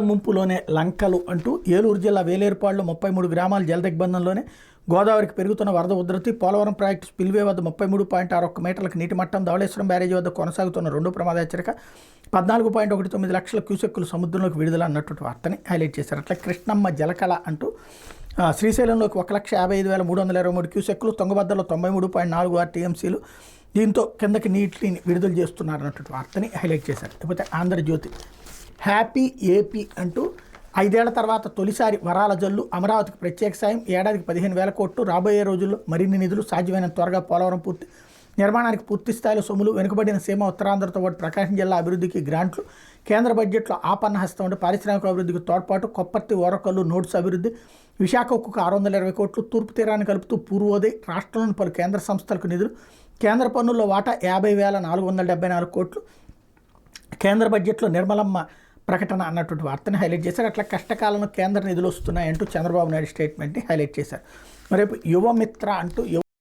ముంపులోనే లంకలు అంటూ ఏలూరు జిల్లా వేలేరుపాడులో 33 గ్రామాల జలదిగ్బంధంలోనే గోదావరికి పెరుగుతున్న వరద ఉధృతి. పోలవరం ప్రాజెక్టు స్పిల్వే వద్ద 33.61 మీటర్లకు నీటి మట్టం. ధవళేశ్వరం బ్యారేజీ వద్ద కొనసాగుతున్న 2 ప్రమాద హెచ్చరిక. 14.19 లక్షల క్యూసెక్కులు సముద్రంలోకి విడుదల అన్నటువంటి వార్తని హైలైట్ చేశారు. అట్లా కృష్ణమ్మ జలకళ అంటూ శ్రీశైలంలోకి 1,55,323 క్యూసెక్కులు, తుంగభద్రలో 93.46 టీఎంసీలు, దీంతో కిందకి నీటిని విడుదల చేస్తున్నారు అన్నటువంటి వార్తని హైలైట్ చేశారు. లేకపోతే ఆంధ్రజ్యోతి హ్యాపీ ఏపీ అంటూ 5 ఏళ్ల తర్వాత తొలిసారి వరాల జల్లు, అమరావతికి ప్రత్యేక సాయం, ఏడాదికి 15,000 కోట్లు, రాబోయే రోజుల్లో మరిన్ని నిధులు, సాధ్యమైనంత త్వరగా పోలవరం పూర్తి నిర్మాణానికి పూర్తి స్థాయిలో సొమ్ములు, వెనుకబడిన సీమ ఉత్తరాంధ్రతో పాటు ప్రకాశం జిల్లా అభివృద్ధికి గ్రాంట్లు, కేంద్ర బడ్జెట్లో ఆపన్న హస్తం అంటే పారిశ్రామిక అభివృద్ధికి తోడ్పాటు, కొప్పర్తి ఓరకల్లు నోట్స్ అభివృద్ధి, విశాఖ ఉక్కుకు 620 కోట్లు, తూర్పు తీరాన్ని కలుపుతూ పూర్వోదయ్, రాష్ట్రంలోని పలు కేంద్ర సంస్థలకు నిధులు, కేంద్ర పన్నుల్లో వాటా 50,474 కోట్లు, కేంద్ర బడ్జెట్లో నిర్మలమ్మ ప్రకటన అన్నటువంటి వార్తని హైలైట్ చేశారు. అట్లా కష్టకాలను కేంద్ర నిధులు వస్తున్నాయంటూ చంద్రబాబు నాయుడు స్టేట్మెంట్ని హైలైట్ చేశారు. మరేపు యువమిత్ర అంటూ